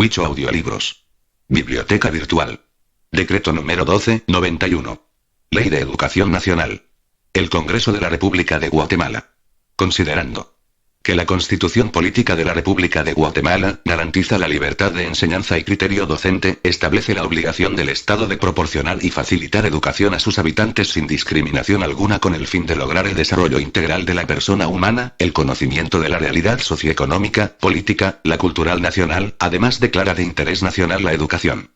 Wicho Audiolibros. Biblioteca virtual. Decreto número 1291. Ley de Educación Nacional. El Congreso de la República de Guatemala. Considerando que la Constitución Política de la República de Guatemala garantiza la libertad de enseñanza y criterio docente, establece la obligación del Estado de proporcionar y facilitar educación a sus habitantes sin discriminación alguna con el fin de lograr el desarrollo integral de la persona humana, el conocimiento de la realidad socioeconómica, política, la cultural nacional, además declara de interés nacional la educación.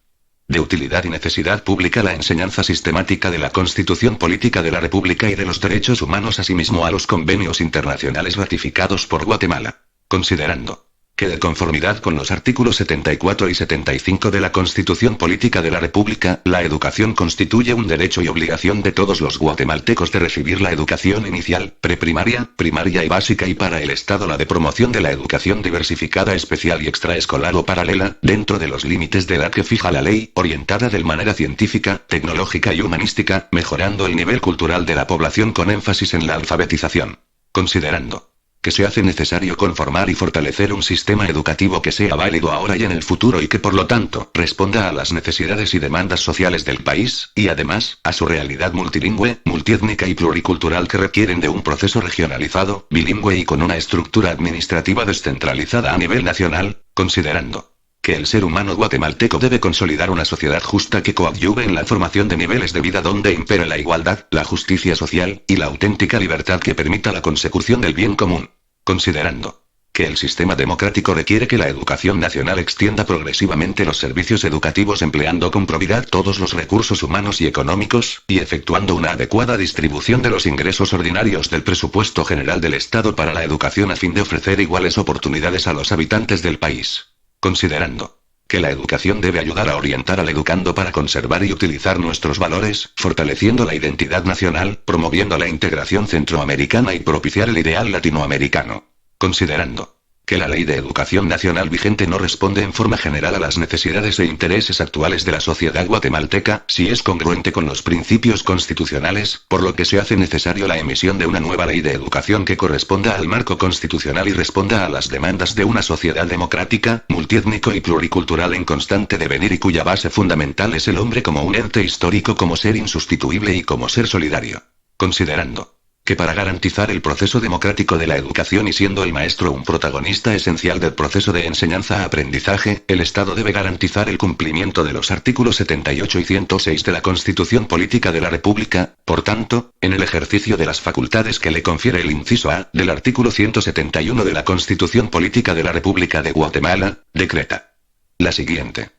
De utilidad y necesidad pública la enseñanza sistemática de la Constitución Política de la República y de los derechos humanos asimismo a los convenios internacionales ratificados por Guatemala. Considerando que de conformidad con los artículos 74 y 75 de la Constitución Política de la República, la educación constituye un derecho y obligación de todos los guatemaltecos de recibir la educación inicial, preprimaria, primaria y básica y para el Estado la de promoción de la educación diversificada especial y extraescolar o paralela, dentro de los límites de edad que fija la ley, orientada de manera científica, tecnológica y humanística, mejorando el nivel cultural de la población con énfasis en la alfabetización. Considerando que se hace necesario conformar y fortalecer un sistema educativo que sea válido ahora y en el futuro y que por lo tanto responda a las necesidades y demandas sociales del país, y además, a su realidad multilingüe, multiétnica y pluricultural que requieren de un proceso regionalizado, bilingüe y con una estructura administrativa descentralizada a nivel nacional, considerando que el ser humano guatemalteco debe consolidar una sociedad justa que coadyuve en la formación de niveles de vida donde impere la igualdad, la justicia social, y la auténtica libertad que permita la consecución del bien común. Considerando que el sistema democrático requiere que la educación nacional extienda progresivamente los servicios educativos empleando con probidad todos los recursos humanos y económicos, y efectuando una adecuada distribución de los ingresos ordinarios del presupuesto general del Estado para la educación a fin de ofrecer iguales oportunidades a los habitantes del país. Considerando que la educación debe ayudar a orientar al educando para conservar y utilizar nuestros valores, fortaleciendo la identidad nacional, promoviendo la integración centroamericana y propiciar el ideal latinoamericano. Considerando que la Ley de Educación Nacional vigente no responde en forma general a las necesidades e intereses actuales de la sociedad guatemalteca, si es congruente con los principios constitucionales, por lo que se hace necesario la emisión de una nueva ley de educación que corresponda al marco constitucional y responda a las demandas de una sociedad democrática, multiétnico y pluricultural en constante devenir y cuya base fundamental es el hombre como un ente histórico, como ser insustituible y como ser solidario. Considerando que para garantizar el proceso democrático de la educación y siendo el maestro un protagonista esencial del proceso de enseñanza-aprendizaje, el Estado debe garantizar el cumplimiento de los artículos 78 y 106 de la Constitución Política de la República, por tanto, en el ejercicio de las facultades que le confiere el inciso A del artículo 171 de la Constitución Política de la República de Guatemala, decreta la siguiente.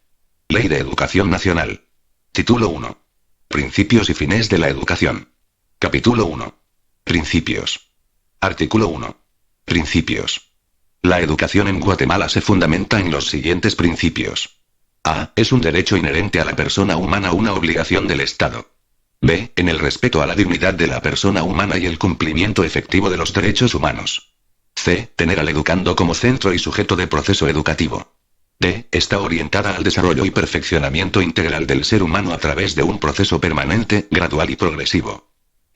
Ley de Educación Nacional. Título 1. Principios y fines de la educación. Capítulo 1. Principios. Artículo 1. Principios. La educación en Guatemala se fundamenta en los siguientes principios. A. Es un derecho inherente a la persona humana, una obligación del Estado. B. En el respeto a la dignidad de la persona humana y el cumplimiento efectivo de los derechos humanos. C. Tener al educando como centro y sujeto de proceso educativo. D. Está orientada al desarrollo y perfeccionamiento integral del ser humano a través de un proceso permanente, gradual y progresivo.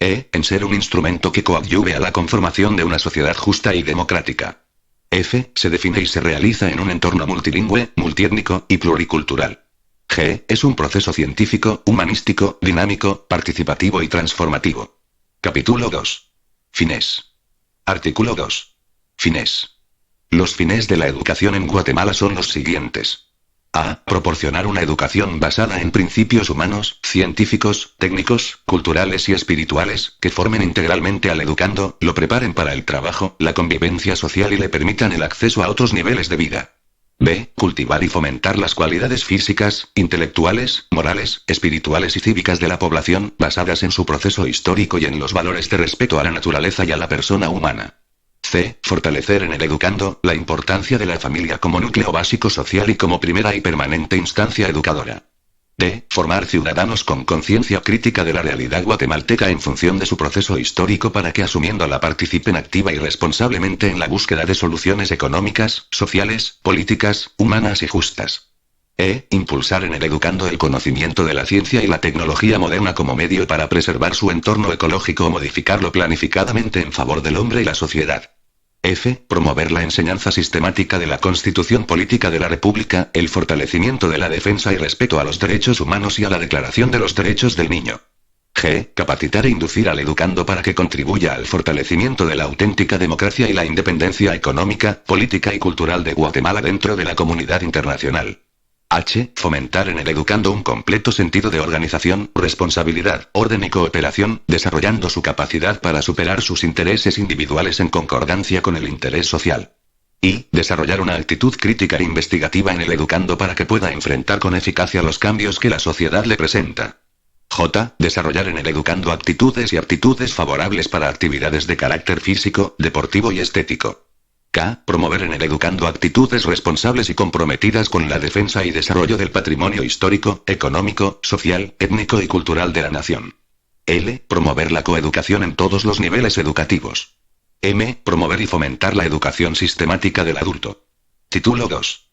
En ser un instrumento que coadyuve a la conformación de una sociedad justa y democrática. F. Se define y se realiza en un entorno multilingüe, multiétnico y pluricultural. G. Es un proceso científico, humanístico, dinámico, participativo y transformativo. Capítulo 2. Fines. Artículo 2. Fines. Los fines de la educación en Guatemala son los siguientes. A. Proporcionar una educación basada en principios humanos, científicos, técnicos, culturales y espirituales, que formen integralmente al educando, lo preparen para el trabajo, la convivencia social y le permitan el acceso a otros niveles de vida. B. Cultivar y fomentar las cualidades físicas, intelectuales, morales, espirituales y cívicas de la población, basadas en su proceso histórico y en los valores de respeto a la naturaleza y a la persona humana. C. Fortalecer en el educando la importancia de la familia como núcleo básico social y como primera y permanente instancia educadora. D. Formar ciudadanos con conciencia crítica de la realidad guatemalteca en función de su proceso histórico para que asumiéndola participen activa y responsablemente en la búsqueda de soluciones económicas, sociales, políticas, humanas y justas. Impulsar en el educando el conocimiento de la ciencia y la tecnología moderna como medio para preservar su entorno ecológico o modificarlo planificadamente en favor del hombre y la sociedad. F. Promover la enseñanza sistemática de la Constitución Política de la República, el fortalecimiento de la defensa y respeto a los derechos humanos y a la Declaración de los Derechos del Niño. G. Capacitar e inducir al educando para que contribuya al fortalecimiento de la auténtica democracia y la independencia económica, política y cultural de Guatemala dentro de la comunidad internacional. H. Fomentar en el educando un completo sentido de organización, responsabilidad, orden y cooperación, desarrollando su capacidad para superar sus intereses individuales en concordancia con el interés social. Y. Desarrollar una actitud crítica e investigativa en el educando para que pueda enfrentar con eficacia los cambios que la sociedad le presenta. J. Desarrollar en el educando actitudes y aptitudes favorables para actividades de carácter físico, deportivo y estético. K. Promover en el educando actitudes responsables y comprometidas con la defensa y desarrollo del patrimonio histórico, económico, social, étnico y cultural de la nación. L. Promover la coeducación en todos los niveles educativos. M. Promover y fomentar la educación sistemática del adulto. Título 2.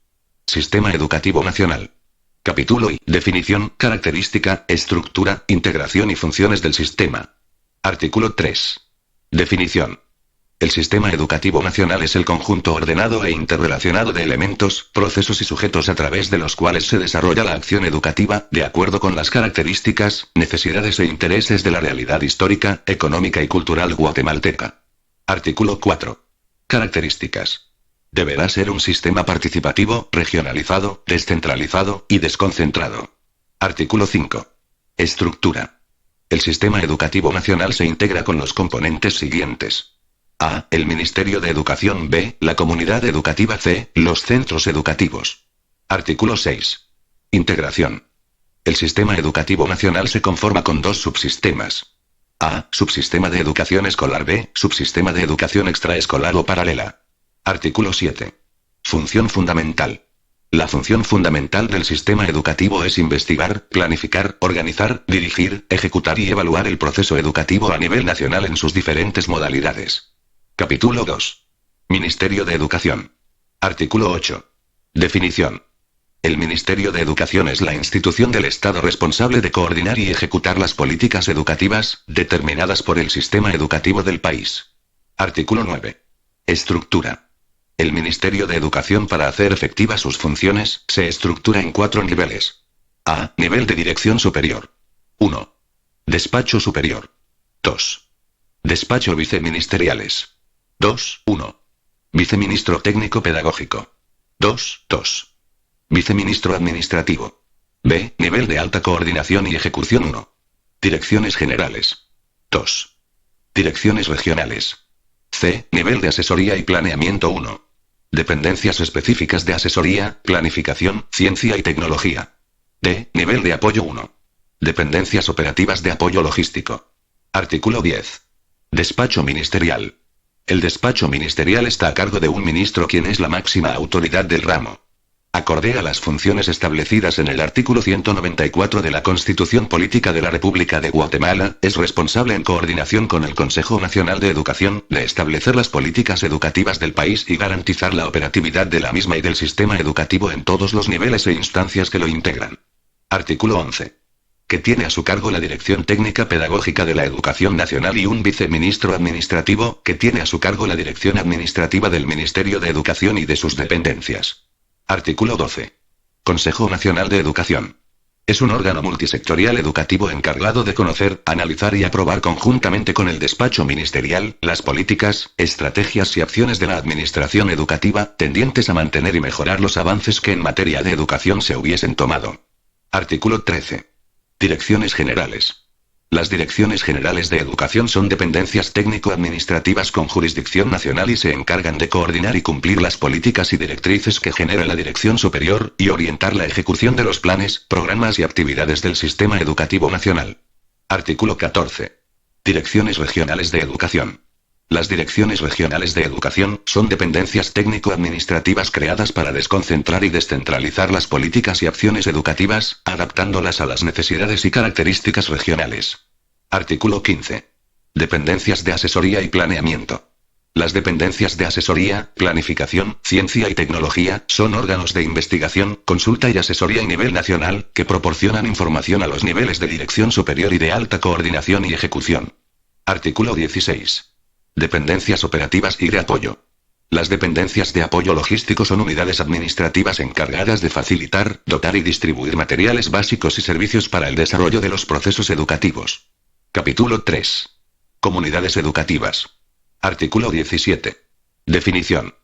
Sistema Educativo Nacional. Capítulo I. Definición, característica, estructura, integración y funciones del sistema. Artículo 3. Definición. El sistema educativo nacional es el conjunto ordenado e interrelacionado de elementos, procesos y sujetos a través de los cuales se desarrolla la acción educativa, de acuerdo con las características, necesidades e intereses de la realidad histórica, económica y cultural guatemalteca. Artículo 4. Características. Deberá ser un sistema participativo, regionalizado, descentralizado y desconcentrado. Artículo 5. Estructura. El sistema educativo nacional se integra con los componentes siguientes. A. El Ministerio de Educación. B. La comunidad educativa. C. Los centros educativos. Artículo 6. Integración. El sistema educativo nacional se conforma con dos subsistemas. A. Subsistema de educación escolar. B. Subsistema de educación extraescolar o paralela. Artículo 7. Función fundamental. La función fundamental del sistema educativo es investigar, planificar, organizar, dirigir, ejecutar y evaluar el proceso educativo a nivel nacional en sus diferentes modalidades. Capítulo 2. Ministerio de Educación. Artículo 8. Definición. El Ministerio de Educación es la institución del Estado responsable de coordinar y ejecutar las políticas educativas, determinadas por el sistema educativo del país. Artículo 9. Estructura. El Ministerio de Educación, para hacer efectivas sus funciones, se estructura en 4 niveles. A. Nivel de dirección superior. 1. Despacho superior. 2. Despacho viceministeriales. 2.1. Viceministro técnico pedagógico. 2.2. Viceministro administrativo. B. Nivel de alta coordinación y ejecución. 1. Direcciones generales. 2. Direcciones regionales. C. Nivel de asesoría y planeamiento. 1. Dependencias específicas de asesoría, planificación, ciencia y tecnología. D. Nivel de apoyo. 1. Dependencias operativas de apoyo logístico. Artículo 10. Despacho ministerial. El despacho ministerial está a cargo de un ministro, quien es la máxima autoridad del ramo. Acorde a las funciones establecidas en el artículo 194 de la Constitución Política de la República de Guatemala, es responsable, en coordinación con el Consejo Nacional de Educación, de establecer las políticas educativas del país y garantizar la operatividad de la misma y del sistema educativo en todos los niveles e instancias que lo integran. Artículo 11. Que tiene a su cargo la Dirección Técnica Pedagógica de la Educación Nacional y un viceministro administrativo, que tiene a su cargo la Dirección Administrativa del Ministerio de Educación y de sus dependencias. Artículo 12. Consejo Nacional de Educación. Es un órgano multisectorial educativo encargado de conocer, analizar y aprobar conjuntamente con el despacho ministerial, las políticas, estrategias y acciones de la administración educativa, tendientes a mantener y mejorar los avances que en materia de educación se hubiesen tomado. Artículo 13. Direcciones generales. Las direcciones generales de educación son dependencias técnico-administrativas con jurisdicción nacional y se encargan de coordinar y cumplir las políticas y directrices que genera la dirección superior, y orientar la ejecución de los planes, programas y actividades del sistema educativo nacional. Artículo 14. Direcciones regionales de educación. Las direcciones regionales de educación son dependencias técnico-administrativas creadas para desconcentrar y descentralizar las políticas y acciones educativas, adaptándolas a las necesidades y características regionales. Artículo 15. Dependencias de asesoría y planeamiento. Las dependencias de asesoría, planificación, ciencia y tecnología son órganos de investigación, consulta y asesoría a nivel nacional, que proporcionan información a los niveles de dirección superior y de alta coordinación y ejecución. Artículo 16. Dependencias operativas y de apoyo. Las dependencias de apoyo logístico son unidades administrativas encargadas de facilitar, dotar y distribuir materiales básicos y servicios para el desarrollo de los procesos educativos. Capítulo 3. Comunidades educativas. Artículo 17. Definición.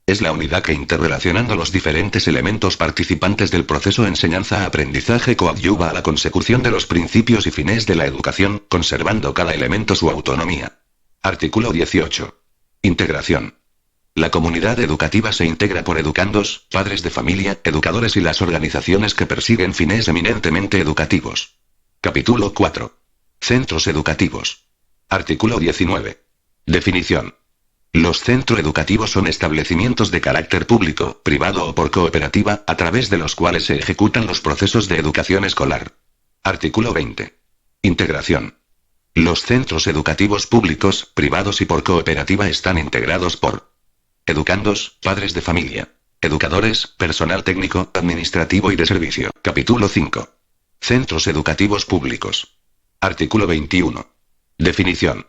Es la unidad que interrelacionando los diferentes elementos participantes del proceso enseñanza-aprendizaje coadyuva a la consecución de los principios y fines de la educación, conservando cada elemento su autonomía. Artículo 18. Integración. La comunidad educativa se integra por educandos, padres de familia, educadores y las organizaciones que persiguen fines eminentemente educativos. Capítulo 4. Centros educativos. Artículo 19. Definición. Los centros educativos son establecimientos de carácter público, privado o por cooperativa, a través de los cuales se ejecutan los procesos de educación escolar. Artículo 20. Integración. Los centros educativos públicos, privados y por cooperativa están integrados por educandos, padres de familia, educadores, personal técnico, administrativo y de servicio. Capítulo 5. Centros educativos públicos. Artículo 21. Definición.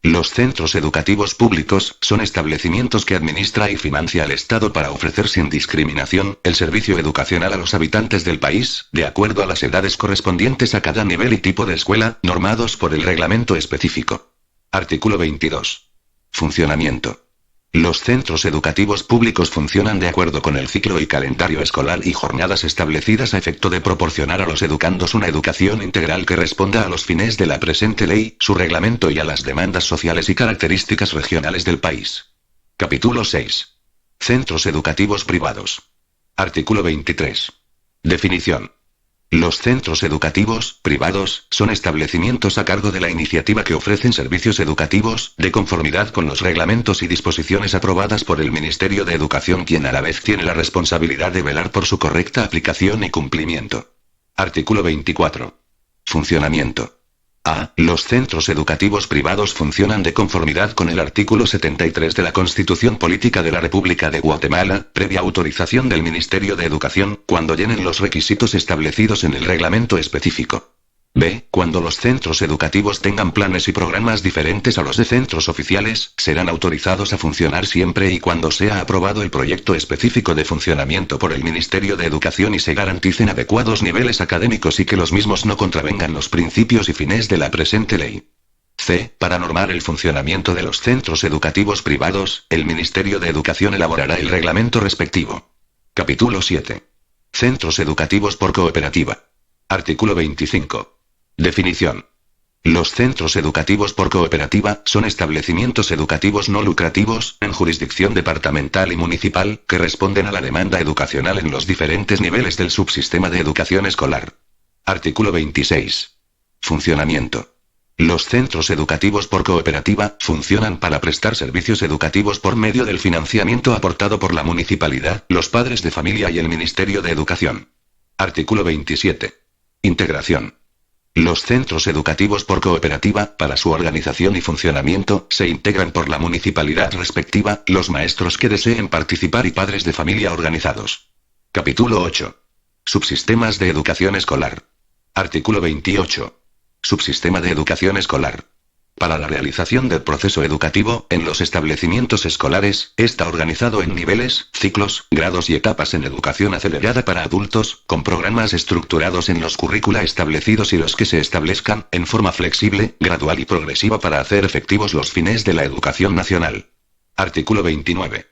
Los centros educativos públicos son establecimientos que administra y financia el Estado para ofrecer sin discriminación el servicio educacional a los habitantes del país, de acuerdo a las edades correspondientes a cada nivel y tipo de escuela, normados por el reglamento específico. Artículo 22. Funcionamiento. Los centros educativos públicos funcionan de acuerdo con el ciclo y calendario escolar y jornadas establecidas a efecto de proporcionar a los educandos una educación integral que responda a los fines de la presente ley, su reglamento y a las demandas sociales y características regionales del país. Capítulo 6. Centros educativos privados. Artículo 23. Definición. Los centros educativos, privados, son establecimientos a cargo de la iniciativa que ofrecen servicios educativos, de conformidad con los reglamentos y disposiciones aprobadas por el Ministerio de Educación, quien a la vez tiene la responsabilidad de velar por su correcta aplicación y cumplimiento. Artículo 24. Funcionamiento. A. Los centros educativos privados funcionan de conformidad con el artículo 73 de la Constitución Política de la República de Guatemala, previa autorización del Ministerio de Educación, cuando llenen los requisitos establecidos en el reglamento específico. B. Cuando los centros educativos tengan planes y programas diferentes a los de centros oficiales, serán autorizados a funcionar siempre y cuando sea aprobado el proyecto específico de funcionamiento por el Ministerio de Educación y se garanticen adecuados niveles académicos y que los mismos no contravengan los principios y fines de la presente ley. C. Para normar el funcionamiento de los centros educativos privados, el Ministerio de Educación elaborará el reglamento respectivo. Capítulo 7. Centros educativos por cooperativa. Artículo 25. Definición. Los centros educativos por cooperativa son establecimientos educativos no lucrativos, en jurisdicción departamental y municipal, que responden a la demanda educacional en los diferentes niveles del subsistema de educación escolar. Artículo 26. Funcionamiento. Los centros educativos por cooperativa funcionan para prestar servicios educativos por medio del financiamiento aportado por la municipalidad, los padres de familia y el Ministerio de Educación. Artículo 27. Integración. Los centros educativos por cooperativa, para su organización y funcionamiento, se integran por la municipalidad respectiva, los maestros que deseen participar y padres de familia organizados. Capítulo 8. Subsistemas de educación escolar. Artículo 28. Subsistema de educación escolar. Para la realización del proceso educativo, en los establecimientos escolares, está organizado en niveles, ciclos, grados y etapas en educación acelerada para adultos, con programas estructurados en los currícula establecidos y los que se establezcan, en forma flexible, gradual y progresiva para hacer efectivos los fines de la educación nacional. Artículo 29.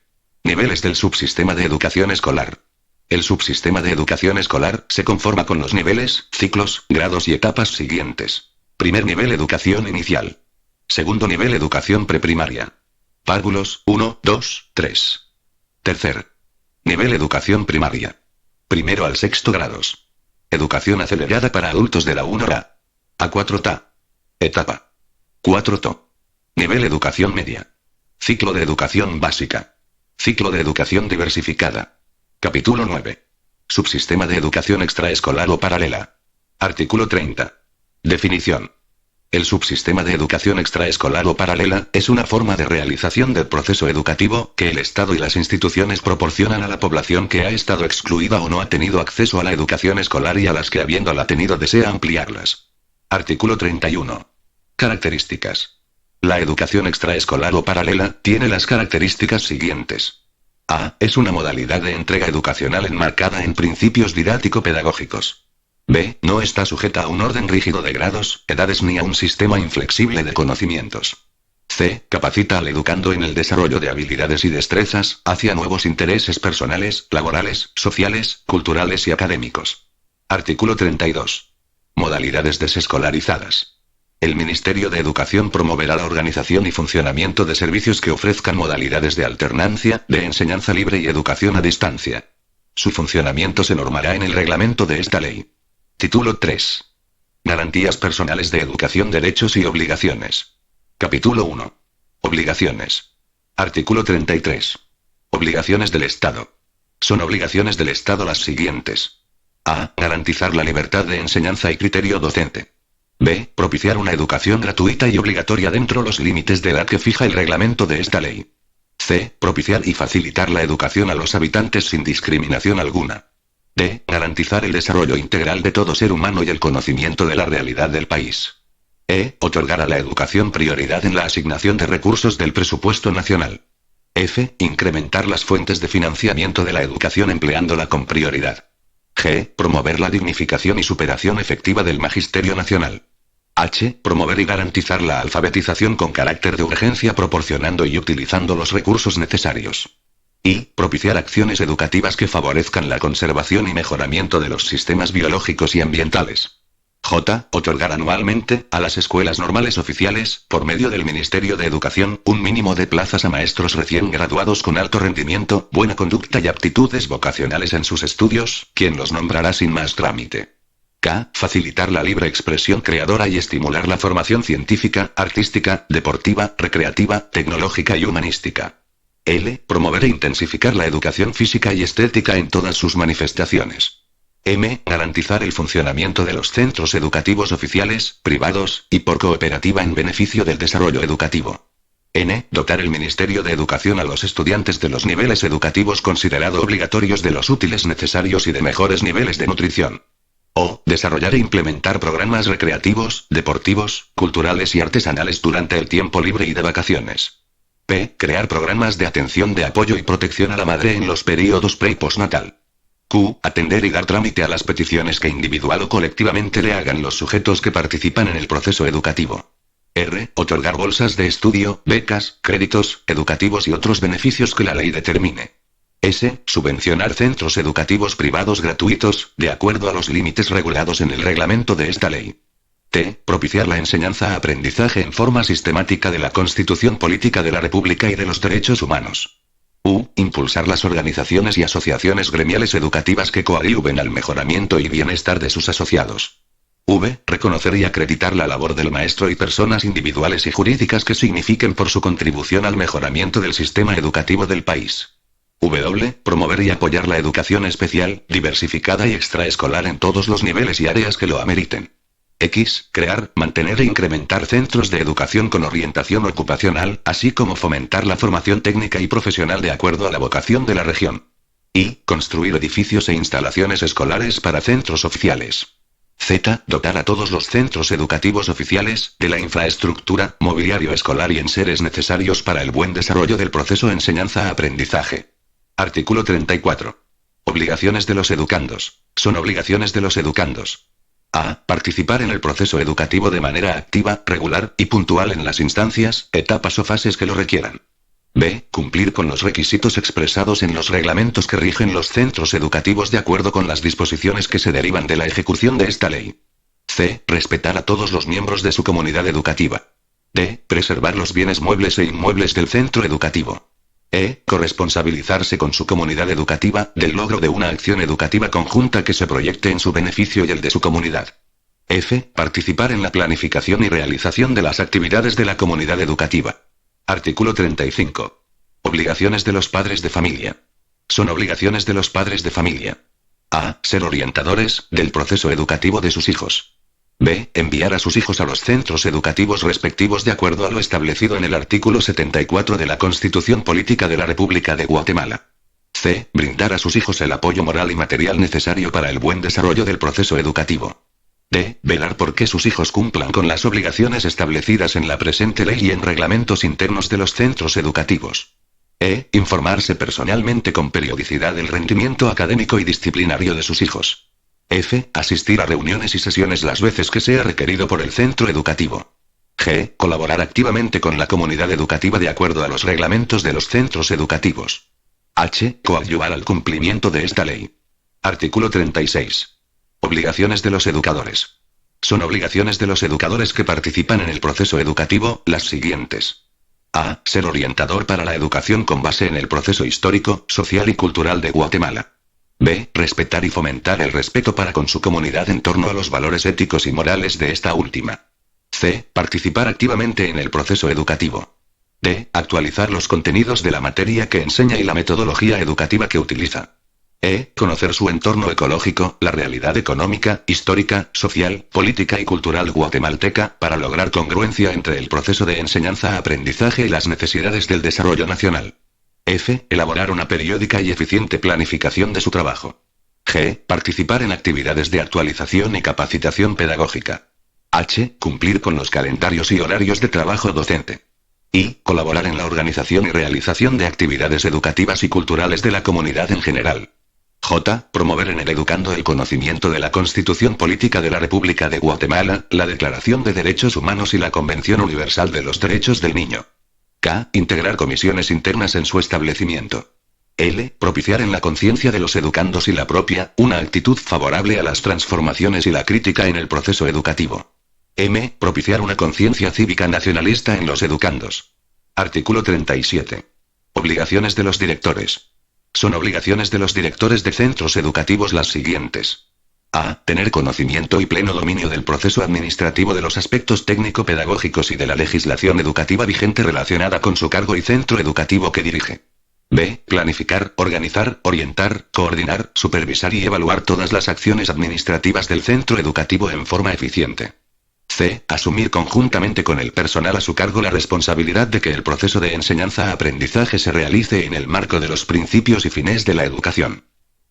Niveles del subsistema de educación escolar. El subsistema de educación escolar se conforma con los niveles, ciclos, grados y etapas siguientes. Primer nivel: educación inicial. Segundo nivel: educación preprimaria. Párvulos 1, 2, 3. Tercer nivel: educación primaria. Primero al sexto grados. Educación acelerada para adultos de la 1A a 4TA. Etapa 4TO. Nivel: educación media. Ciclo de educación básica. Ciclo de educación diversificada. Capítulo 9. Subsistema de educación extraescolar o paralela. Artículo 30. Definición. El subsistema de educación extraescolar o paralela es una forma de realización del proceso educativo que el Estado y las instituciones proporcionan a la población que ha estado excluida o no ha tenido acceso a la educación escolar y a las que, habiéndola tenido, desea ampliarlas. Artículo 31. Características. La educación extraescolar o paralela tiene las características siguientes. A. Es una modalidad de entrega educacional enmarcada en principios didáctico-pedagógicos. B. No está sujeta a un orden rígido de grados, edades ni a un sistema inflexible de conocimientos. C. Capacita al educando en el desarrollo de habilidades y destrezas, hacia nuevos intereses personales, laborales, sociales, culturales y académicos. Artículo 32. Modalidades desescolarizadas. El Ministerio de Educación promoverá la organización y funcionamiento de servicios que ofrezcan modalidades de alternancia, de enseñanza libre y educación a distancia. Su funcionamiento se normará en el reglamento de esta ley. Título 3. Garantías personales de educación, derechos y obligaciones. Capítulo 1. Obligaciones. Artículo 33. Obligaciones del Estado. Son obligaciones del Estado las siguientes. A. Garantizar la libertad de enseñanza y criterio docente. B. Propiciar una educación gratuita y obligatoria dentro los límites de edad que fija el reglamento de esta ley. C. Propiciar y facilitar la educación a los habitantes sin discriminación alguna. D. Garantizar el desarrollo integral de todo ser humano y el conocimiento de la realidad del país. E. Otorgar a la educación prioridad en la asignación de recursos del presupuesto nacional. F. Incrementar las fuentes de financiamiento de la educación empleándola con prioridad. G. Promover la dignificación y superación efectiva del magisterio nacional. H. Promover y garantizar la alfabetización con carácter de urgencia proporcionando y utilizando los recursos necesarios. I. Propiciar acciones educativas que favorezcan la conservación y mejoramiento de los sistemas biológicos y ambientales. J. Otorgar anualmente, a las escuelas normales oficiales, por medio del Ministerio de Educación, un mínimo de plazas a maestros recién graduados con alto rendimiento, buena conducta y aptitudes vocacionales en sus estudios, quien los nombrará sin más trámite. K. Facilitar la libre expresión creadora y estimular la formación científica, artística, deportiva, recreativa, tecnológica y humanística. L. Promover e intensificar la educación física y estética en todas sus manifestaciones. M. Garantizar el funcionamiento de los centros educativos oficiales, privados, y por cooperativa en beneficio del desarrollo educativo. N. Dotar el Ministerio de Educación a los estudiantes de los niveles educativos considerados obligatorios de los útiles necesarios y de mejores niveles de nutrición. O. Desarrollar e implementar programas recreativos, deportivos, culturales y artesanales durante el tiempo libre y de vacaciones. P. Crear programas de atención de apoyo y protección a la madre en los períodos pre y postnatal. Q. Atender y dar trámite a las peticiones que individual o colectivamente le hagan los sujetos que participan en el proceso educativo. R. Otorgar bolsas de estudio, becas, créditos, educativos y otros beneficios que la ley determine. S. Subvencionar centros educativos privados gratuitos, de acuerdo a los límites regulados en el reglamento de esta ley. T. Propiciar la enseñanza-aprendizaje en forma sistemática de la Constitución Política de la República y de los derechos humanos. U. Impulsar las organizaciones y asociaciones gremiales educativas que coadyuven al mejoramiento y bienestar de sus asociados. V. Reconocer y acreditar la labor del maestro y personas individuales y jurídicas que signifiquen por su contribución al mejoramiento del sistema educativo del país. W. Promover y apoyar la educación especial, diversificada y extraescolar en todos los niveles y áreas que lo ameriten. X. Crear, mantener e incrementar centros de educación con orientación ocupacional, así como fomentar la formación técnica y profesional de acuerdo a la vocación de la región. Y. Construir edificios e instalaciones escolares para centros oficiales. Z. Dotar a todos los centros educativos oficiales, de la infraestructura, mobiliario escolar y enseres necesarios para el buen desarrollo del proceso enseñanza-aprendizaje. Artículo 34. Obligaciones de los educandos. Son obligaciones de los educandos. A. Participar en el proceso educativo de manera activa, regular y puntual en las instancias, etapas o fases que lo requieran. B. Cumplir con los requisitos expresados en los reglamentos que rigen los centros educativos de acuerdo con las disposiciones que se derivan de la ejecución de esta ley. C. Respetar a todos los miembros de su comunidad educativa. D. Preservar los bienes muebles e inmuebles del centro educativo. E. Corresponsabilizarse con su comunidad educativa, del logro de una acción educativa conjunta que se proyecte en su beneficio y el de su comunidad. F. Participar en la planificación y realización de las actividades de la comunidad educativa. Artículo 35. Obligaciones de los padres de familia. Son obligaciones de los padres de familia. A. Ser orientadores, del proceso educativo de sus hijos. B. Enviar a sus hijos a los centros educativos respectivos de acuerdo a lo establecido en el artículo 74 de la Constitución Política de la República de Guatemala. C. Brindar a sus hijos el apoyo moral y material necesario para el buen desarrollo del proceso educativo. D. Velar por que sus hijos cumplan con las obligaciones establecidas en la presente ley y en reglamentos internos de los centros educativos. E. Informarse personalmente con periodicidad del rendimiento académico y disciplinario de sus hijos. F. Asistir a reuniones y sesiones las veces que sea requerido por el centro educativo. G. Colaborar activamente con la comunidad educativa de acuerdo a los reglamentos de los centros educativos. H. Coadyuvar al cumplimiento de esta ley. Artículo 36. Obligaciones de los educadores. Son obligaciones de los educadores que participan en el proceso educativo, las siguientes. A. Ser orientador para la educación con base en el proceso histórico, social y cultural de Guatemala. B. Respetar y fomentar el respeto para con su comunidad en torno a los valores éticos y morales de esta última. C. Participar activamente en el proceso educativo. D. Actualizar los contenidos de la materia que enseña y la metodología educativa que utiliza. E. Conocer su entorno ecológico, la realidad económica, histórica, social, política y cultural guatemalteca, para lograr congruencia entre el proceso de enseñanza-aprendizaje y las necesidades del desarrollo nacional. F. Elaborar una periódica y eficiente planificación de su trabajo. G. Participar en actividades de actualización y capacitación pedagógica. H. Cumplir con los calendarios y horarios de trabajo docente. I. Colaborar en la organización y realización de actividades educativas y culturales de la comunidad en general. J. Promover en el educando el conocimiento de la Constitución Política de la República de Guatemala, la Declaración de Derechos Humanos y la Convención Universal de los Derechos del Niño. K. Integrar comisiones internas en su establecimiento. L. Propiciar en la conciencia de los educandos y la propia, una actitud favorable a las transformaciones y la crítica en el proceso educativo. M. Propiciar una conciencia cívica nacionalista en los educandos. Artículo 37. Obligaciones de los directores. Son obligaciones de los directores de centros educativos las siguientes. A. Tener conocimiento y pleno dominio del proceso administrativo de los aspectos técnico-pedagógicos y de la legislación educativa vigente relacionada con su cargo y centro educativo que dirige. B. Planificar, organizar, orientar, coordinar, supervisar y evaluar todas las acciones administrativas del centro educativo en forma eficiente. C. Asumir conjuntamente con el personal a su cargo la responsabilidad de que el proceso de enseñanza-aprendizaje se realice en el marco de los principios y fines de la educación.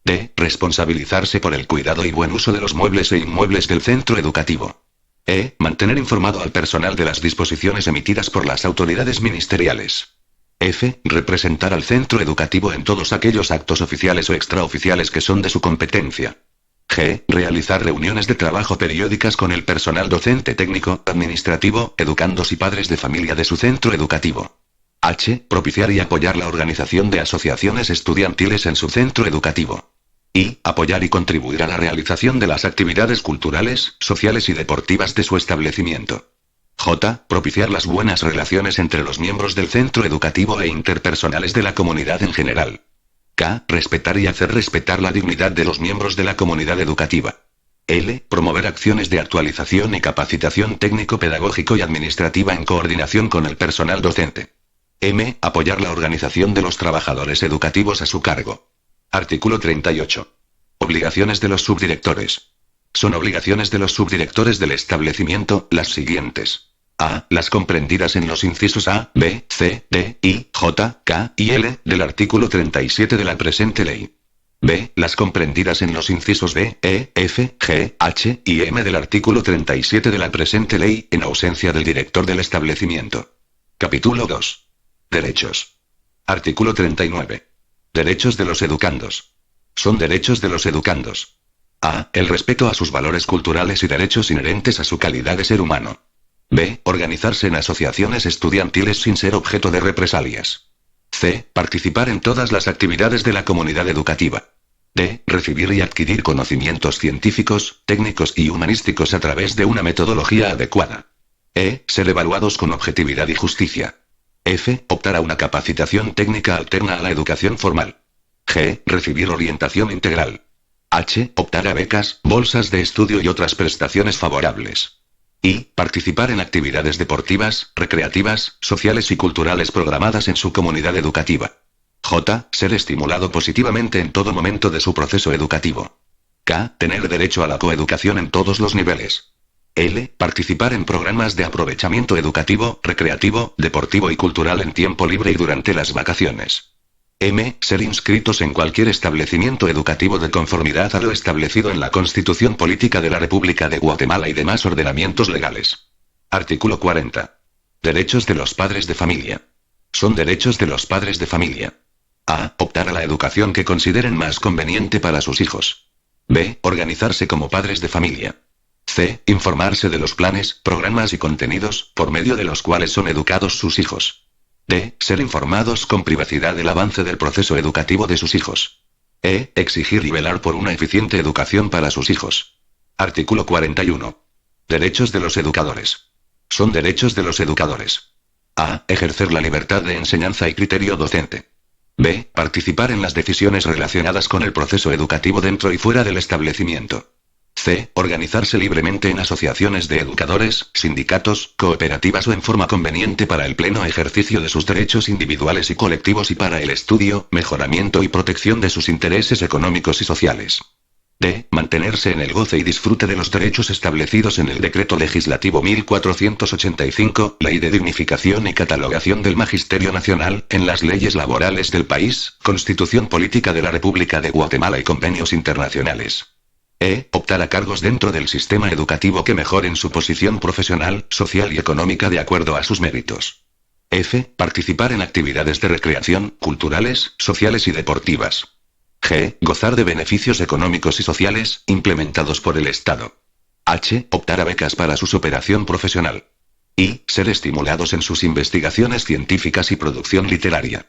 D. Responsabilizarse por el cuidado y buen uso de los muebles e inmuebles del centro educativo. E. Mantener informado al personal de las disposiciones emitidas por las autoridades ministeriales. F. Representar al centro educativo en todos aquellos actos oficiales o extraoficiales que son de su competencia. G. Realizar reuniones de trabajo periódicas con el personal docente técnico, administrativo, educandos y padres de familia de su centro educativo. H. Propiciar y apoyar la organización de asociaciones estudiantiles en su centro educativo. I. Apoyar y contribuir a la realización de las actividades culturales, sociales y deportivas de su establecimiento. J. Propiciar las buenas relaciones entre los miembros del centro educativo e interpersonales de la comunidad en general. K. Respetar y hacer respetar la dignidad de los miembros de la comunidad educativa. L. Promover acciones de actualización y capacitación técnico-pedagógico y administrativa en coordinación con el personal docente. M. Apoyar la organización de los trabajadores educativos a su cargo. Artículo 38. Obligaciones de los subdirectores. Son obligaciones de los subdirectores del establecimiento las siguientes. A. Las comprendidas en los incisos A, B, C, D, I, J, K y L del artículo 37 de la presente ley. B. Las comprendidas en los incisos B, E, F, G, H y M del artículo 37 de la presente ley, en ausencia del director del establecimiento. Capítulo 2. Derechos. Artículo 39. Derechos de los educandos. Son derechos de los educandos. A. El respeto a sus valores culturales y derechos inherentes a su calidad de ser humano. B. Organizarse en asociaciones estudiantiles sin ser objeto de represalias. C. Participar en todas las actividades de la comunidad educativa. D. Recibir y adquirir conocimientos científicos, técnicos y humanísticos a través de una metodología adecuada. E. Ser evaluados con objetividad y justicia. F. Optar a una capacitación técnica alterna a la educación formal. G. Recibir orientación integral. H. Optar a becas, bolsas de estudio y otras prestaciones favorables. Y. Participar en actividades deportivas, recreativas, sociales y culturales programadas en su comunidad educativa. J. Ser estimulado positivamente en todo momento de su proceso educativo. K. Tener derecho a la coeducación en todos los niveles. L. Participar en programas de aprovechamiento educativo, recreativo, deportivo y cultural en tiempo libre y durante las vacaciones. M. Ser inscritos en cualquier establecimiento educativo de conformidad a lo establecido en la Constitución Política de la República de Guatemala y demás ordenamientos legales. Artículo 40. Derechos de los padres de familia. Son derechos de los padres de familia. A. Optar a la educación que consideren más conveniente para sus hijos. B. Organizarse como padres de familia. C. Informarse de los planes, programas y contenidos, por medio de los cuales son educados sus hijos. D. Ser informados con privacidad del avance del proceso educativo de sus hijos. E. Exigir y velar por una eficiente educación para sus hijos. Artículo 41. Derechos de los educadores. Son derechos de los educadores. A. Ejercer la libertad de enseñanza y criterio docente. B. Participar en las decisiones relacionadas con el proceso educativo dentro y fuera del establecimiento. C. Organizarse libremente en asociaciones de educadores, sindicatos, cooperativas o en forma conveniente para el pleno ejercicio de sus derechos individuales y colectivos y para el estudio, mejoramiento y protección de sus intereses económicos y sociales. D. Mantenerse en el goce y disfrute de los derechos establecidos en el Decreto Legislativo 1485, Ley de Dignificación y Catalogación del Magisterio Nacional, en las leyes laborales del país, Constitución Política de la República de Guatemala y convenios internacionales. E. Optar a cargos dentro del sistema educativo que mejoren su posición profesional, social y económica de acuerdo a sus méritos. F. Participar en actividades de recreación, culturales, sociales y deportivas. G. Gozar de beneficios económicos y sociales, implementados por el Estado. H. Optar a becas para su superación profesional. I. Ser estimulados en sus investigaciones científicas y producción literaria.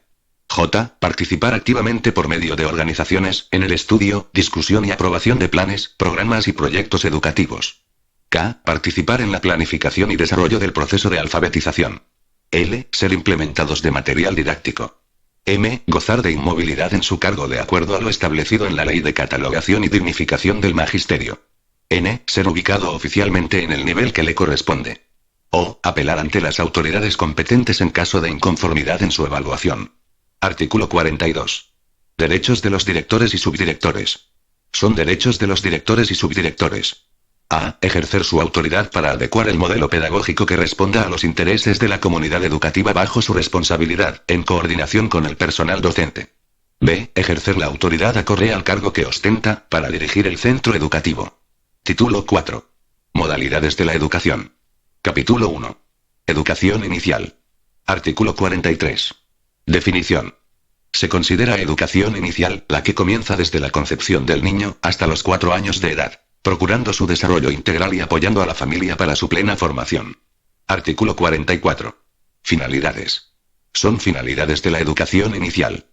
J. Participar activamente por medio de organizaciones, en el estudio, discusión y aprobación de planes, programas y proyectos educativos. K. Participar en la planificación y desarrollo del proceso de alfabetización. L. Ser implementados de material didáctico. M. Gozar de inmovilidad en su cargo de acuerdo a lo establecido en la Ley de Catalogación y Dignificación del Magisterio. N. Ser ubicado oficialmente en el nivel que le corresponde. O. Apelar ante las autoridades competentes en caso de inconformidad en su evaluación. Artículo 42. Derechos de los directores y subdirectores. Son derechos de los directores y subdirectores. A. Ejercer su autoridad para adecuar el modelo pedagógico que responda a los intereses de la comunidad educativa bajo su responsabilidad, en coordinación con el personal docente. B. Ejercer la autoridad acorde al cargo que ostenta, para dirigir el centro educativo. Título 4. Modalidades de la educación. Capítulo 1. Educación inicial. Artículo 43. Definición. Se considera educación inicial la que comienza desde la concepción del niño hasta los 4 años de edad, procurando su desarrollo integral y apoyando a la familia para su plena formación. Artículo 44. Finalidades. Son finalidades de la educación inicial.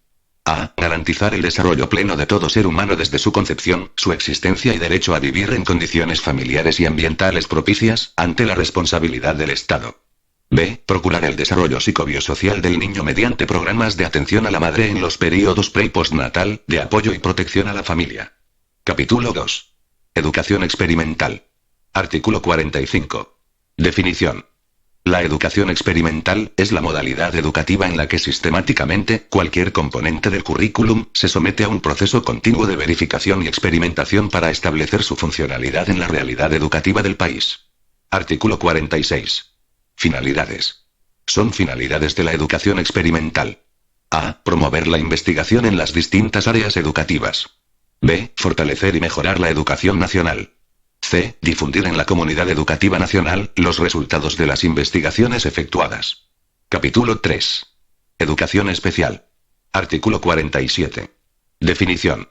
A. Garantizar el desarrollo pleno de todo ser humano desde su concepción, su existencia y derecho a vivir en condiciones familiares y ambientales propicias, ante la responsabilidad del Estado. B. Procurar el desarrollo psicobiosocial del niño mediante programas de atención a la madre en los períodos pre y postnatal, de apoyo y protección a la familia. Capítulo 2. Educación experimental. Artículo 45. Definición. La educación experimental es la modalidad educativa en la que sistemáticamente cualquier componente del currículum se somete a un proceso continuo de verificación y experimentación para establecer su funcionalidad en la realidad educativa del país. Artículo 46. Finalidades. Son finalidades de la educación experimental. A. Promover la investigación en las distintas áreas educativas. B. Fortalecer y mejorar la educación nacional. C. Difundir en la comunidad educativa nacional los resultados de las investigaciones efectuadas. Capítulo 3. Educación especial. Artículo 47. Definición.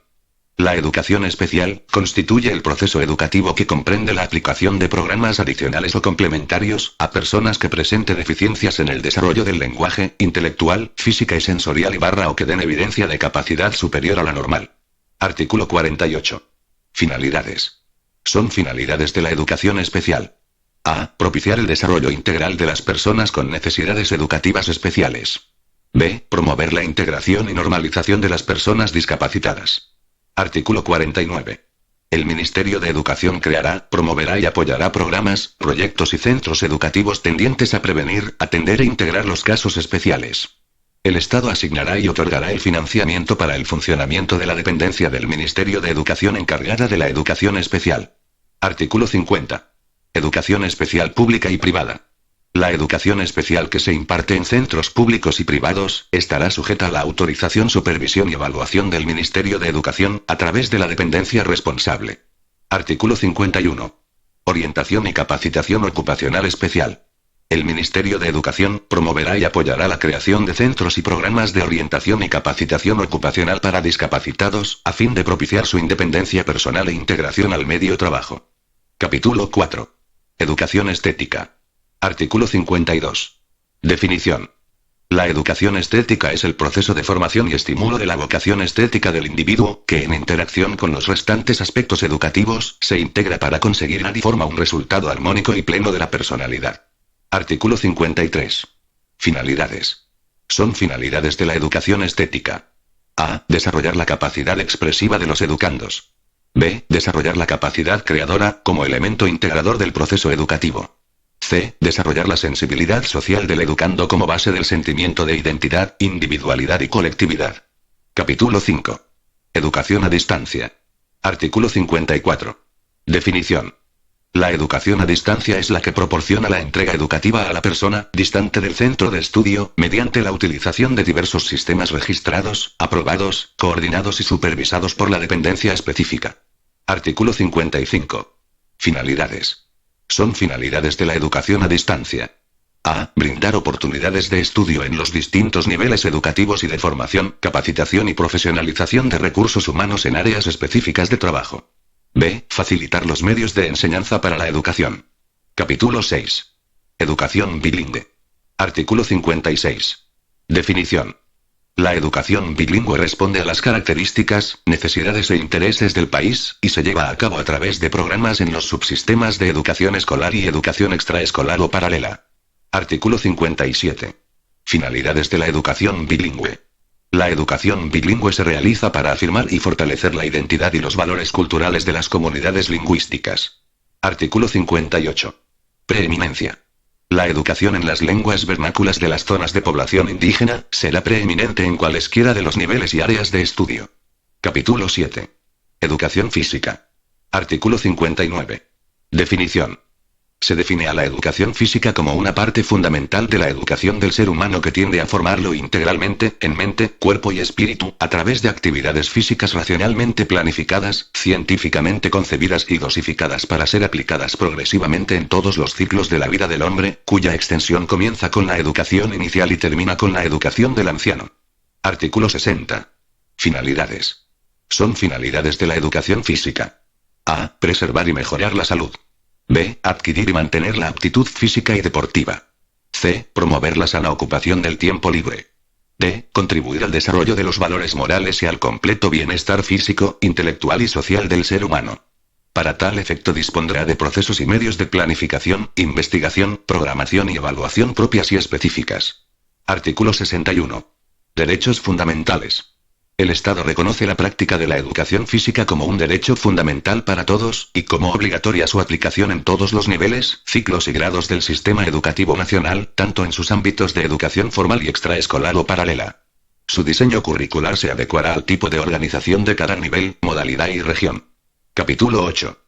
La educación especial constituye el proceso educativo que comprende la aplicación de programas adicionales o complementarios a personas que presenten deficiencias en el desarrollo del lenguaje, intelectual, física y sensorial o que den evidencia de capacidad superior a la normal. Artículo 48. Finalidades. Son finalidades de la educación especial. A. Propiciar el desarrollo integral de las personas con necesidades educativas especiales. B. Promover la integración y normalización de las personas discapacitadas. Artículo 49. El Ministerio de Educación creará, promoverá y apoyará programas, proyectos y centros educativos tendientes a prevenir, atender e integrar los casos especiales. El Estado asignará y otorgará el financiamiento para el funcionamiento de la dependencia del Ministerio de Educación encargada de la educación especial. Artículo 50. Educación especial pública y privada. La educación especial que se imparte en centros públicos y privados, estará sujeta a la autorización, supervisión y evaluación del Ministerio de Educación, a través de la dependencia responsable. Artículo 51. Orientación y capacitación ocupacional especial. El Ministerio de Educación promoverá y apoyará la creación de centros y programas de orientación y capacitación ocupacional para discapacitados, a fin de propiciar su independencia personal e integración al medio trabajo. Capítulo 4. Educación estética. Artículo 52. Definición. La educación estética es el proceso de formación y estímulo de la vocación estética del individuo, que en interacción con los restantes aspectos educativos, se integra para conseguir y forma un resultado armónico y pleno de la personalidad. Artículo 53. Finalidades. Son finalidades de la educación estética. A. Desarrollar la capacidad expresiva de los educandos. B. Desarrollar la capacidad creadora, como elemento integrador del proceso educativo. C. Desarrollar la sensibilidad social del educando como base del sentimiento de identidad, individualidad y colectividad. Capítulo 5. Educación a distancia. Artículo 54. Definición. La educación a distancia es la que proporciona la entrega educativa a la persona, distante del centro de estudio, mediante la utilización de diversos sistemas registrados, aprobados, coordinados y supervisados por la dependencia específica. Artículo 55. Finalidades. Son finalidades de la educación a distancia. A. Brindar oportunidades de estudio en los distintos niveles educativos y de formación, capacitación y profesionalización de recursos humanos en áreas específicas de trabajo. B. Facilitar los medios de enseñanza para la educación. Capítulo 6. Educación bilingüe. Artículo 56. Definición. La educación bilingüe responde a las características, necesidades e intereses del país, y se lleva a cabo a través de programas en los subsistemas de educación escolar y educación extraescolar o paralela. Artículo 57. Finalidades de la educación bilingüe. La educación bilingüe se realiza para afirmar y fortalecer la identidad y los valores culturales de las comunidades lingüísticas. Artículo 58. Preeminencia. La educación en las lenguas vernáculas de las zonas de población indígena será preeminente en cualesquiera de los niveles y áreas de estudio. Capítulo 7. Educación física. Artículo 59. Definición. Se define a la educación física como una parte fundamental de la educación del ser humano que tiende a formarlo integralmente, en mente, cuerpo y espíritu, a través de actividades físicas racionalmente planificadas, científicamente concebidas y dosificadas para ser aplicadas progresivamente en todos los ciclos de la vida del hombre, cuya extensión comienza con la educación inicial y termina con la educación del anciano. Artículo 60. Finalidades. Son finalidades de la educación física. A. Preservar y mejorar la salud. B. Adquirir y mantener la aptitud física y deportiva. C. Promover la sana ocupación del tiempo libre. D. Contribuir al desarrollo de los valores morales y al completo bienestar físico, intelectual y social del ser humano. Para tal efecto dispondrá de procesos y medios de planificación, investigación, programación y evaluación propias y específicas. Artículo 61. Derechos fundamentales. El Estado reconoce la práctica de la educación física como un derecho fundamental para todos, y como obligatoria su aplicación en todos los niveles, ciclos y grados del sistema educativo nacional, tanto en sus ámbitos de educación formal y extraescolar o paralela. Su diseño curricular se adecuará al tipo de organización de cada nivel, modalidad y región. Capítulo 8.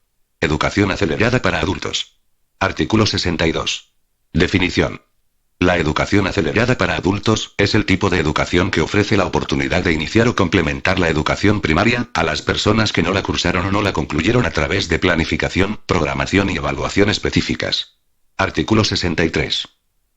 Educación acelerada para adultos. Artículo 62. Definición. La educación acelerada para adultos es el tipo de educación que ofrece la oportunidad de iniciar o complementar la educación primaria a las personas que no la cursaron o no la concluyeron a través de planificación, programación y evaluación específicas. Artículo 63.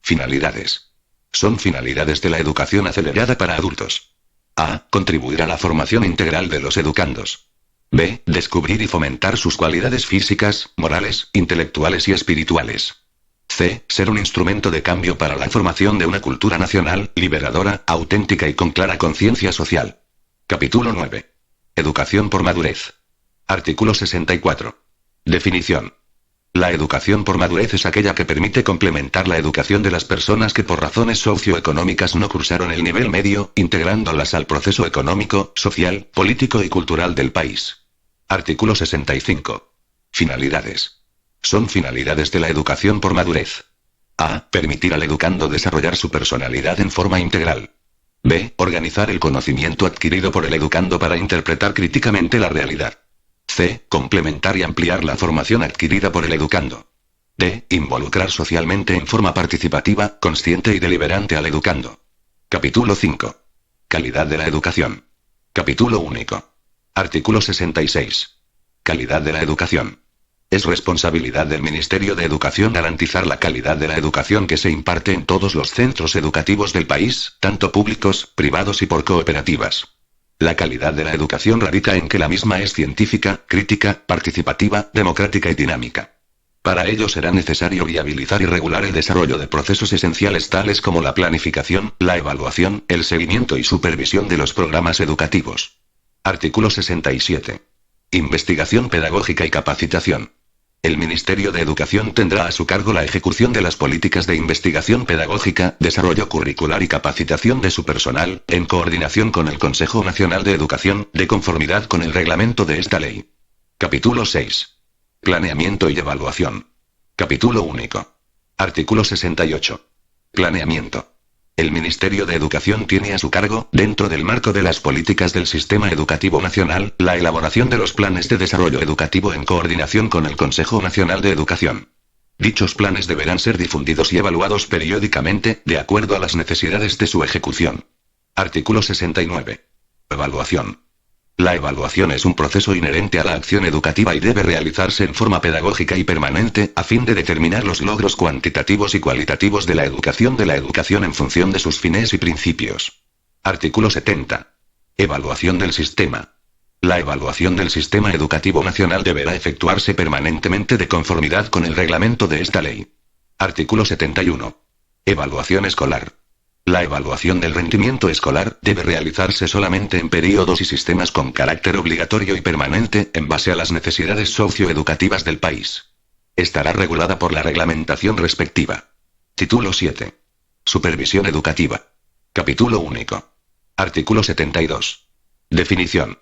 Finalidades. Son finalidades de la educación acelerada para adultos. A. Contribuir a la formación integral de los educandos. B. Descubrir y fomentar sus cualidades físicas, morales, intelectuales y espirituales. C. Ser un instrumento de cambio para la formación de una cultura nacional, liberadora, auténtica y con clara conciencia social. Capítulo 9. Educación por madurez. Artículo 64. Definición. La educación por madurez es aquella que permite complementar la educación de las personas que por razones socioeconómicas no cursaron el nivel medio, integrándolas al proceso económico, social, político y cultural del país. Artículo 65. Finalidades. Son finalidades de la educación por madurez. A. Permitir al educando desarrollar su personalidad en forma integral. B. Organizar el conocimiento adquirido por el educando para interpretar críticamente la realidad. C. Complementar y ampliar la formación adquirida por el educando. D. Involucrar socialmente en forma participativa, consciente y deliberante al educando. Capítulo 5. Calidad de la educación. Capítulo único. Artículo 66. Calidad de la educación. Es responsabilidad del Ministerio de Educación garantizar la calidad de la educación que se imparte en todos los centros educativos del país, tanto públicos, privados y por cooperativas. La calidad de la educación radica en que la misma es científica, crítica, participativa, democrática y dinámica. Para ello será necesario viabilizar y regular el desarrollo de procesos esenciales tales como la planificación, la evaluación, el seguimiento y supervisión de los programas educativos. Artículo 67. Investigación pedagógica y capacitación. El Ministerio de Educación tendrá a su cargo la ejecución de las políticas de investigación pedagógica, desarrollo curricular y capacitación de su personal, en coordinación con el Consejo Nacional de Educación, de conformidad con el reglamento de esta ley. Capítulo 6. Planeamiento y evaluación. Capítulo único. Artículo 68. Planeamiento. El Ministerio de Educación tiene a su cargo, dentro del marco de las políticas del Sistema Educativo Nacional, la elaboración de los planes de desarrollo educativo en coordinación con el Consejo Nacional de Educación. Dichos planes deberán ser difundidos y evaluados periódicamente, de acuerdo a las necesidades de su ejecución. Artículo 69. Evaluación. La evaluación es un proceso inherente a la acción educativa y debe realizarse en forma pedagógica y permanente, a fin de determinar los logros cuantitativos y cualitativos de la educación en función de sus fines y principios. Artículo 70. Evaluación del sistema. La evaluación del sistema educativo nacional deberá efectuarse permanentemente de conformidad con el reglamento de esta ley. Artículo 71. Evaluación escolar. La evaluación del rendimiento escolar debe realizarse solamente en períodos y sistemas con carácter obligatorio y permanente, en base a las necesidades socioeducativas del país. Estará regulada por la reglamentación respectiva. Título 7. Supervisión educativa. Capítulo único. Artículo 72. Definición.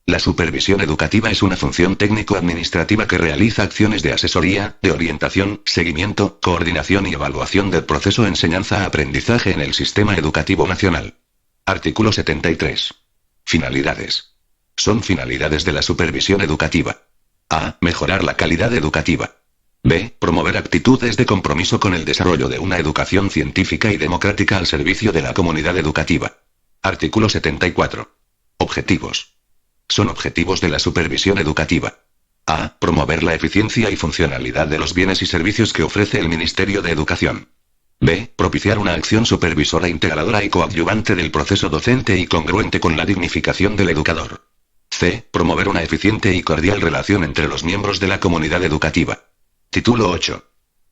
La supervisión educativa es una función técnico-administrativa que realiza acciones de asesoría, de orientación, seguimiento, coordinación y evaluación del proceso enseñanza-aprendizaje en el sistema educativo nacional. Artículo 73. Finalidades. Son finalidades de la supervisión educativa. A. Mejorar la calidad educativa. B. Promover actitudes de compromiso con el desarrollo de una educación científica y democrática al servicio de la comunidad educativa. Artículo 74. Objetivos. Son objetivos de la supervisión educativa. A. Promover la eficiencia y funcionalidad de los bienes y servicios que ofrece el Ministerio de Educación. B. Propiciar una acción supervisora integradora y coadyuvante del proceso docente y congruente con la dignificación del educador. C. Promover una eficiente y cordial relación entre los miembros de la comunidad educativa. Título 8.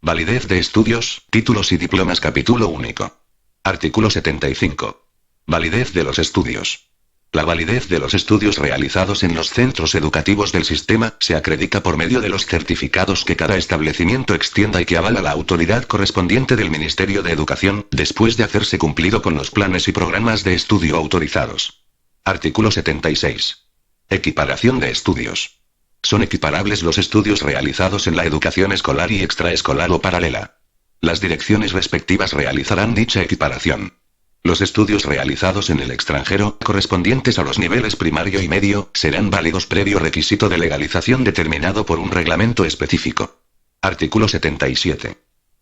Validez de estudios, títulos y diplomas. Capítulo único. Artículo 75. Validez de los estudios. La validez de los estudios realizados en los centros educativos del sistema se acredita por medio de los certificados que cada establecimiento extienda y que avala la autoridad correspondiente del Ministerio de Educación, después de hacerse cumplido con los planes y programas de estudio autorizados. Artículo 76. Equiparación de estudios. Son equiparables los estudios realizados en la educación escolar y extraescolar o paralela. Las direcciones respectivas realizarán dicha equiparación. Los estudios realizados en el extranjero, correspondientes a los niveles primario y medio, serán válidos previo requisito de legalización determinado por un reglamento específico. Artículo 77.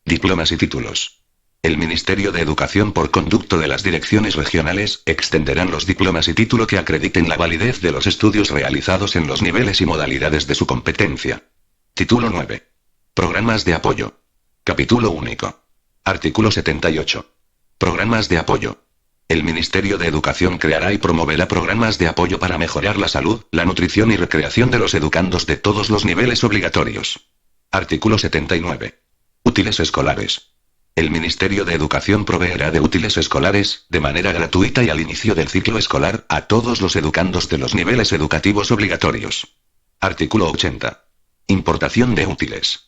Diplomas y títulos. El Ministerio de Educación, por conducto de las direcciones regionales, extenderán los diplomas y título que acrediten la validez de los estudios realizados en los niveles y modalidades de su competencia. Título 9. Programas de apoyo. Capítulo único. Artículo 78. Programas de apoyo. El Ministerio de Educación creará y promoverá programas de apoyo para mejorar la salud, la nutrición y recreación de los educandos de todos los niveles obligatorios. Artículo 79. Útiles escolares. El Ministerio de Educación proveerá de útiles escolares, de manera gratuita y al inicio del ciclo escolar, a todos los educandos de los niveles educativos obligatorios. Artículo 80. Importación de útiles.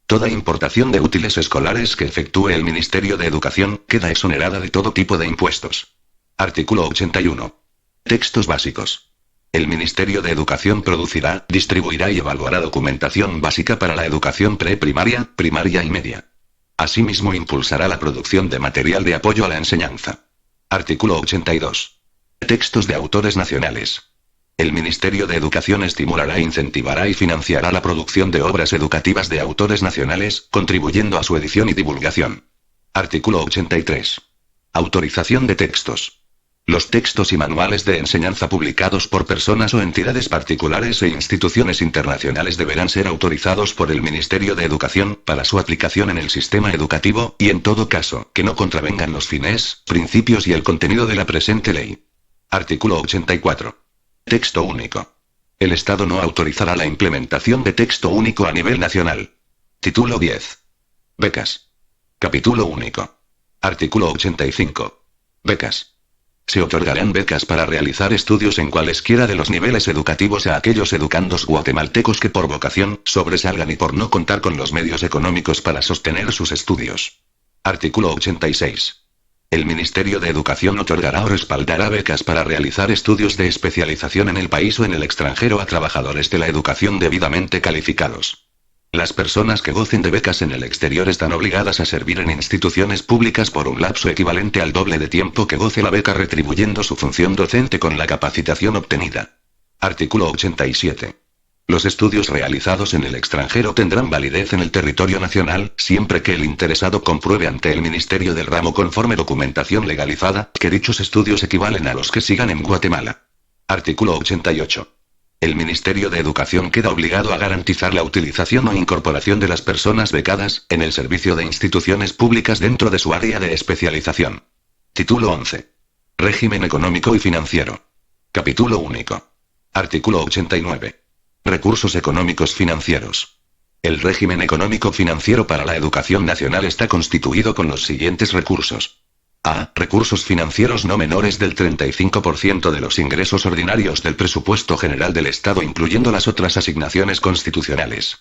Toda importación de útiles escolares que efectúe el Ministerio de Educación queda exonerada de todo tipo de impuestos. Artículo 81. Textos básicos. El Ministerio de Educación producirá, distribuirá y evaluará documentación básica para la educación preprimaria, primaria y media. Asimismo, impulsará la producción de material de apoyo a la enseñanza. Artículo 82. Textos de autores nacionales. El Ministerio de Educación estimulará, incentivará y financiará la producción de obras educativas de autores nacionales, contribuyendo a su edición y divulgación. Artículo 83. Autorización de textos. Los textos y manuales de enseñanza publicados por personas o entidades particulares e instituciones internacionales deberán ser autorizados por el Ministerio de Educación, para su aplicación en el sistema educativo, y en todo caso, que no contravengan los fines, principios y el contenido de la presente ley. Artículo 84. Texto único. El Estado no autorizará la implementación de texto único a nivel nacional. Título 10. Becas. Capítulo único. Artículo 85. Becas. Se otorgarán becas para realizar estudios en cualesquiera de los niveles educativos a aquellos educandos guatemaltecos que por vocación sobresalgan y por no contar con los medios económicos para sostener sus estudios. Artículo 86. El Ministerio de Educación otorgará o respaldará becas para realizar estudios de especialización en el país o en el extranjero a trabajadores de la educación debidamente calificados. Las personas que gocen de becas en el exterior están obligadas a servir en instituciones públicas por un lapso equivalente al doble de tiempo que goce la beca, retribuyendo su función docente con la capacitación obtenida. Artículo 87. Los estudios realizados en el extranjero tendrán validez en el territorio nacional, siempre que el interesado compruebe ante el Ministerio del Ramo, conforme documentación legalizada, que dichos estudios equivalen a los que sigan en Guatemala. Artículo 88. El Ministerio de Educación queda obligado a garantizar la utilización o incorporación de las personas becadas en el servicio de instituciones públicas dentro de su área de especialización. Título 11. Régimen económico y financiero. Capítulo único. Artículo 89. Recursos económicos financieros. El régimen económico financiero para la educación nacional está constituido con los siguientes recursos. A. Recursos financieros no menores del 35% de los ingresos ordinarios del presupuesto general del Estado, incluyendo las otras asignaciones constitucionales.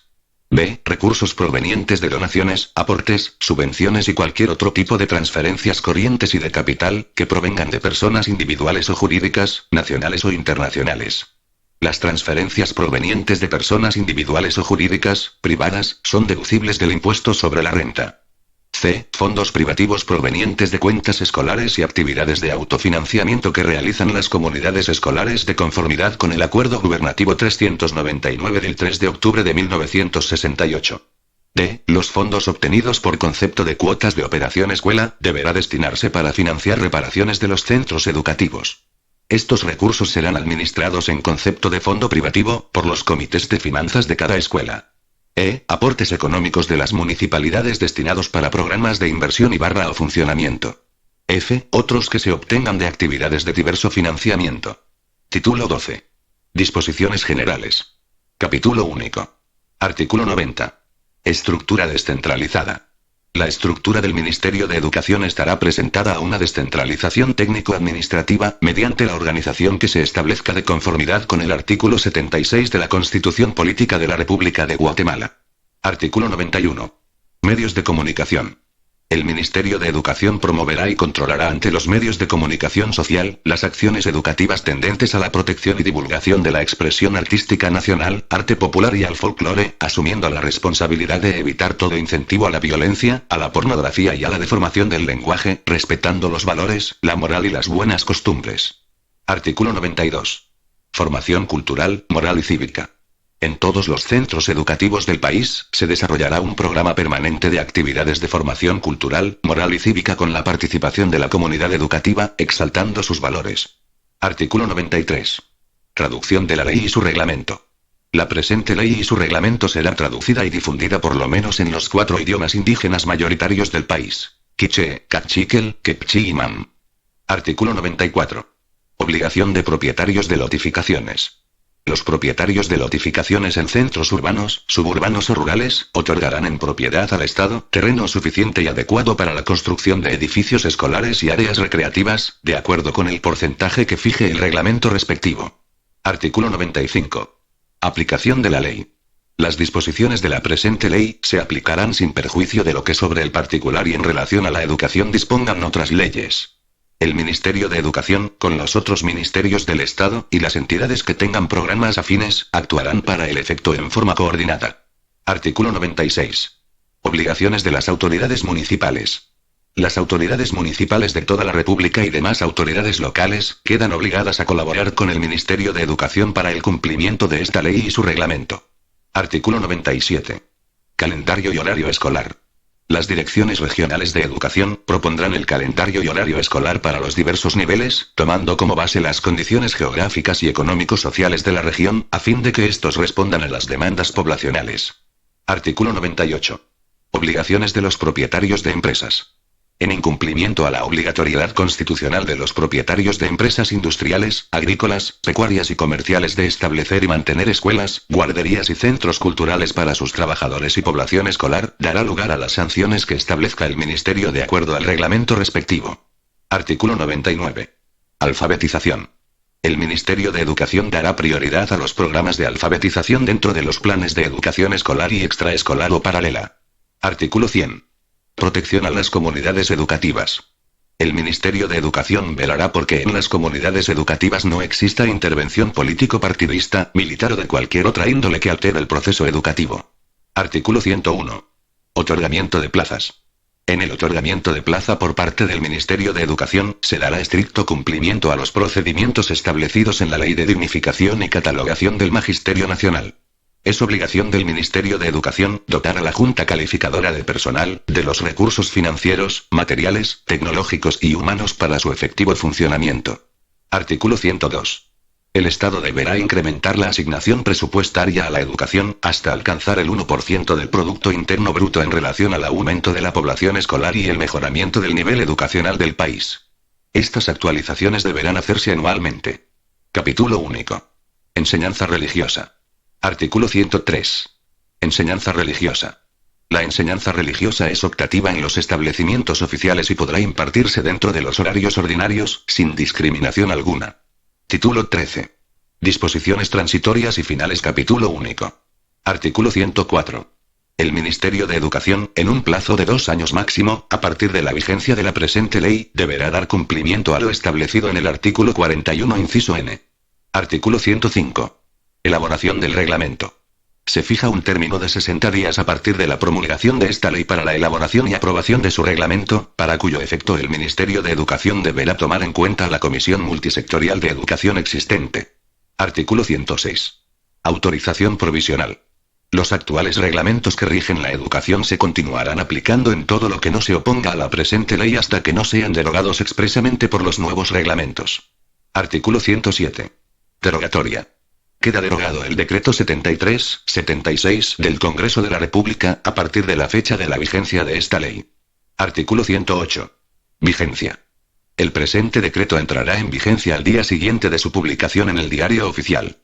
B. Recursos provenientes de donaciones, aportes, subvenciones y cualquier otro tipo de transferencias corrientes y de capital, que provengan de personas individuales o jurídicas, nacionales o internacionales. Las transferencias provenientes de personas individuales o jurídicas, privadas, son deducibles del impuesto sobre la renta. C. Fondos privativos provenientes de cuentas escolares y actividades de autofinanciamiento que realizan las comunidades escolares de conformidad con el Acuerdo Gubernativo 399 del 3 de octubre de 1968. D. Los fondos obtenidos por concepto de cuotas de operación escuela, deberá destinarse para financiar reparaciones de los centros educativos. Estos recursos serán administrados en concepto de fondo privativo, por los comités de finanzas de cada escuela. E. Aportes económicos de las municipalidades destinados para programas de inversión y o funcionamiento. F. Otros que se obtengan de actividades de diverso financiamiento. Título 12. Disposiciones generales. Capítulo único. Artículo 90. Estructura descentralizada. La estructura del Ministerio de Educación estará presentada a una descentralización técnico-administrativa, mediante la organización que se establezca de conformidad con el artículo 76 de la Constitución Política de la República de Guatemala. Artículo 91. Medios de comunicación. El Ministerio de Educación promoverá y controlará ante los medios de comunicación social las acciones educativas tendentes a la protección y divulgación de la expresión artística nacional, arte popular y al folclore, asumiendo la responsabilidad de evitar todo incentivo a la violencia, a la pornografía y a la deformación del lenguaje, respetando los valores, la moral y las buenas costumbres. Artículo 92. Formación cultural, moral y cívica. En todos los centros educativos del país, se desarrollará un programa permanente de actividades de formación cultural, moral y cívica con la participación de la comunidad educativa, exaltando sus valores. Artículo 93. Traducción de la ley y su reglamento. La presente ley y su reglamento será traducida y difundida por lo menos en los 4 idiomas indígenas mayoritarios del país: quiché, cachiquel, quechí y mam. Artículo 94. Obligación de propietarios de lotificaciones. Los propietarios de lotificaciones en centros urbanos, suburbanos o rurales, otorgarán en propiedad al Estado terreno suficiente y adecuado para la construcción de edificios escolares y áreas recreativas, de acuerdo con el porcentaje que fije el reglamento respectivo. Artículo 95. Aplicación de la ley. Las disposiciones de la presente ley se aplicarán sin perjuicio de lo que sobre el particular y en relación a la educación dispongan otras leyes. El Ministerio de Educación, con los otros ministerios del Estado, y las entidades que tengan programas afines, actuarán para el efecto en forma coordinada. Artículo 96. Obligaciones de las autoridades municipales. Las autoridades municipales de toda la República y demás autoridades locales quedan obligadas a colaborar con el Ministerio de Educación para el cumplimiento de esta ley y su reglamento. Artículo 97. Calendario y horario escolar. Las direcciones regionales de educación propondrán el calendario y horario escolar para los diversos niveles, tomando como base las condiciones geográficas y económico-sociales de la región, a fin de que estos respondan a las demandas poblacionales. Artículo 98. Obligaciones de los propietarios de empresas. En incumplimiento a la obligatoriedad constitucional de los propietarios de empresas industriales, agrícolas, pecuarias y comerciales de establecer y mantener escuelas, guarderías y centros culturales para sus trabajadores y población escolar, dará lugar a las sanciones que establezca el Ministerio de acuerdo al reglamento respectivo. Artículo 99. Alfabetización. El Ministerio de Educación dará prioridad a los programas de alfabetización dentro de los planes de educación escolar y extraescolar o paralela. Artículo 100. Protección a las comunidades educativas. El Ministerio de Educación velará porque en las comunidades educativas no exista intervención político-partidista, militar o de cualquier otra índole que altere el proceso educativo. Artículo 101. Otorgamiento de plazas. En el otorgamiento de plaza por parte del Ministerio de Educación, se dará estricto cumplimiento a los procedimientos establecidos en la Ley de Dignificación y Catalogación del Magisterio Nacional. Es obligación del Ministerio de Educación dotar a la Junta Calificadora de Personal de los recursos financieros, materiales, tecnológicos y humanos para su efectivo funcionamiento. Artículo 102. El Estado deberá incrementar la asignación presupuestaria a la educación hasta alcanzar el 1% del Producto Interno Bruto en relación al aumento de la población escolar y el mejoramiento del nivel educacional del país. Estas actualizaciones deberán hacerse anualmente. Capítulo único. Enseñanza religiosa. Artículo 103. Enseñanza religiosa. La enseñanza religiosa es optativa en los establecimientos oficiales y podrá impartirse dentro de los horarios ordinarios, sin discriminación alguna. Título 13. Disposiciones transitorias y finales. Capítulo único. Artículo 104. El Ministerio de Educación, en un plazo de 2 años máximo, a partir de la vigencia de la presente ley, deberá dar cumplimiento a lo establecido en el artículo 41 inciso n. Artículo 105. Elaboración del reglamento. Se fija un término de 60 días a partir de la promulgación de esta ley para la elaboración y aprobación de su reglamento, para cuyo efecto el Ministerio de Educación deberá tomar en cuenta la Comisión Multisectorial de Educación existente. Artículo 106. Autorización provisional. Los actuales reglamentos que rigen la educación se continuarán aplicando en todo lo que no se oponga a la presente ley hasta que no sean derogados expresamente por los nuevos reglamentos. Artículo 107. Derogatoria. Queda derogado el decreto 73-76 del Congreso de la República a partir de la fecha de la vigencia de esta ley. Artículo 108. Vigencia. El presente decreto entrará en vigencia al día siguiente de su publicación en el Diario Oficial.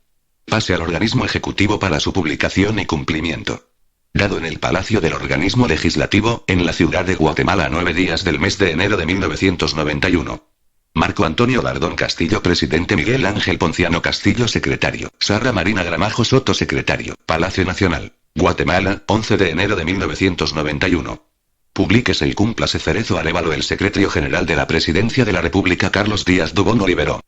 Pase al organismo ejecutivo para su publicación y cumplimiento. Dado en el Palacio del Organismo Legislativo, en la ciudad de Guatemala, 9 días del mes de enero de 1991. Marco Antonio Lardón Castillo, presidente. Miguel Ángel Ponciano Castillo, secretario. Sara Marina Gramajo Soto, secretario. Palacio Nacional, Guatemala, 11 de enero de 1991. Publíquese y cúmplase. Cerezo Arévalo, el secretario general de la Presidencia de la República. Carlos Díaz Dubón Olivero.